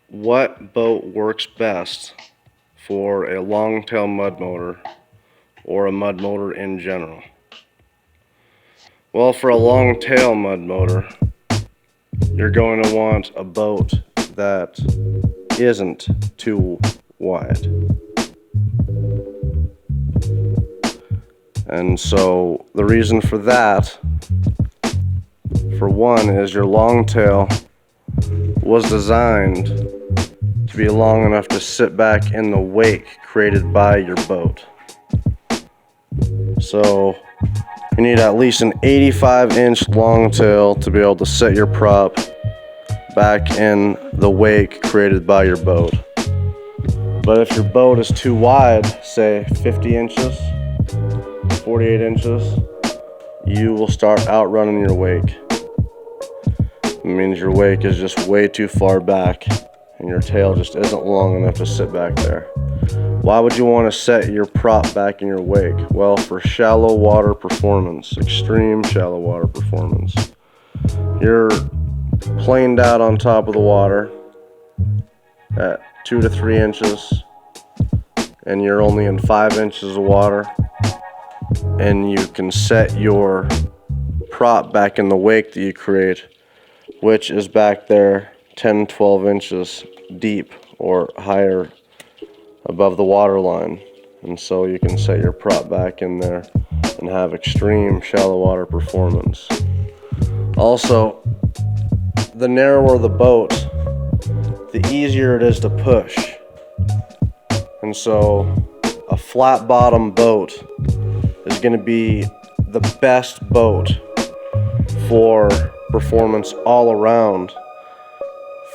What boat works best for a longtail mud motor or a mud motor in general? Well, for a longtail mud motor, you're going to want a boat that isn't too wide. And so the reason for that, for one, is your longtail was designed to be long enough to sit back in the wake created by your boat. So you need at least an 85-inch longtail to be able to set your prop back in the wake created by your boat. But if your boat is too wide, say 50 inches, 48 inches, you will start outrunning your wake. It means your wake is just way too far back and your tail just isn't long enough to sit back there. Why would you want to set your prop back in your wake? Well, for shallow water performance, extreme shallow water performance. You're planed out on top of the water at 2 to 3 inches and you're only in 5 inches of water, and you can set your prop back in the wake that you create, which is back there 10, 12 inches deep or higher above the water line. And so you can set your prop back in there and have extreme shallow water performance. Also, the narrower the boat, the easier it is to push. And so a flat bottom boat is going to be the best boat for performance all around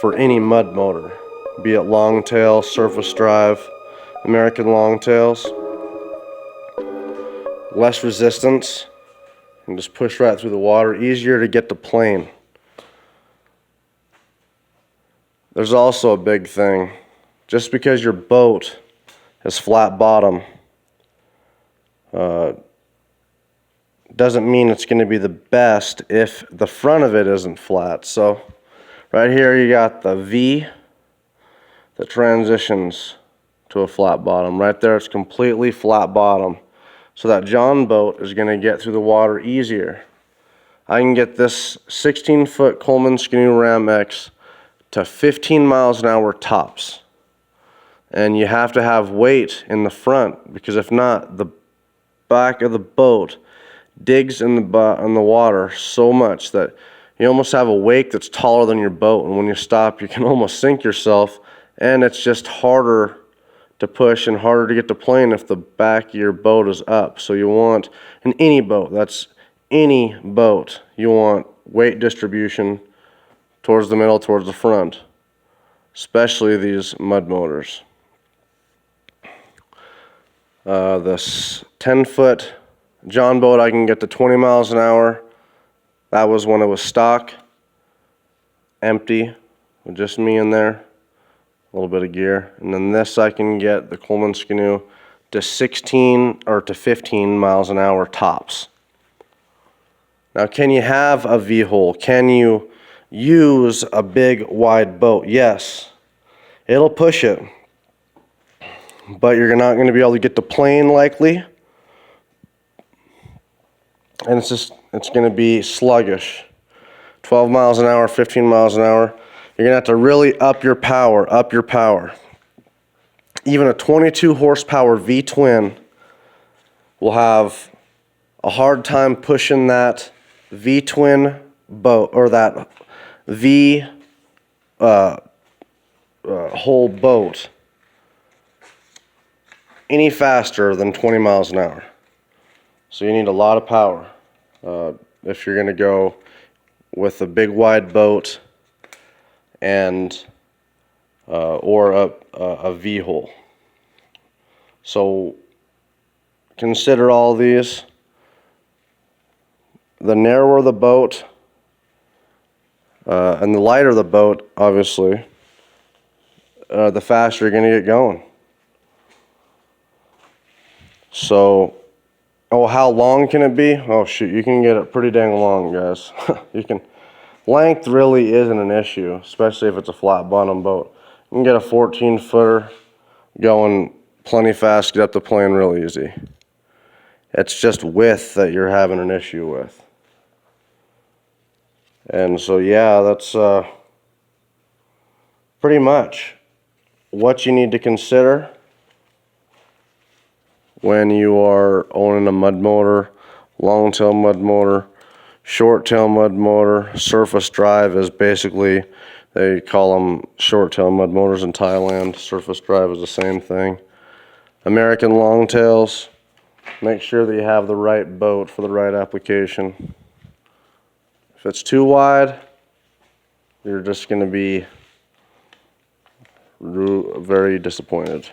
for any mud motor, be it longtail, surface drive, American longtails. Less resistance and just push right through the water, easier to get to plane. There's also a big thing. Just because your boat has flat bottom doesn't mean it's going to be the best if the front of it isn't flat. So right here you got the V that transitions to a flat bottom. Right there it's completely flat bottom. So that John boat is going to get through the water easier. I can get this 16-foot Coleman Skidoo Ram X to 15 miles an hour tops. And you have to have weight in the front, because if not, the back of the boat digs in the water so much that you almost have a wake that's taller than your boat, and when you stop you can almost sink yourself, and it's just harder to push and harder to get to plane if the back of your boat is up. So you want, in any boat, that's any boat, you want weight distribution towards the middle, towards the front, especially these mud motors. This 10-foot John boat, I can get to 20 miles an hour. That was when it was stock, empty, with just me in there, a little bit of gear. And then this, I can get the Coleman Skidoo to 16 or to 15 miles an hour tops. Now, can you have a V-hole? Can you use a big, wide boat? Yes, it'll push it, but you're not going to be able to get the plane likely, and it's going to be sluggish. 12 miles an hour, 15 miles an hour. You're going to have to really up your power. Even a 22 horsepower V-twin will have a hard time pushing that V-twin boat, or that V whole boat, any faster than 20 miles an hour. So you need a lot of power if you're going to go with a big wide boat and or a V-hole. So consider all these. The narrower the boat and the lighter the boat, obviously, the faster you're going to get going. So, how long can it be? Oh shoot, you can get it pretty dang long, guys. Length really isn't an issue, especially if it's a flat bottom boat. You can get a 14-footer going plenty fast, get up the plane real easy. It's just width that you're having an issue with. And so yeah, that's pretty much what you need to consider when you are owning a mud motor, long tail mud motor, short tail mud motor. Surface drive is basically, they call them short tail mud motors in Thailand. Surface drive is the same thing. American longtails, make sure that you have the right boat for the right application. If it's too wide, you're just going to be very disappointed.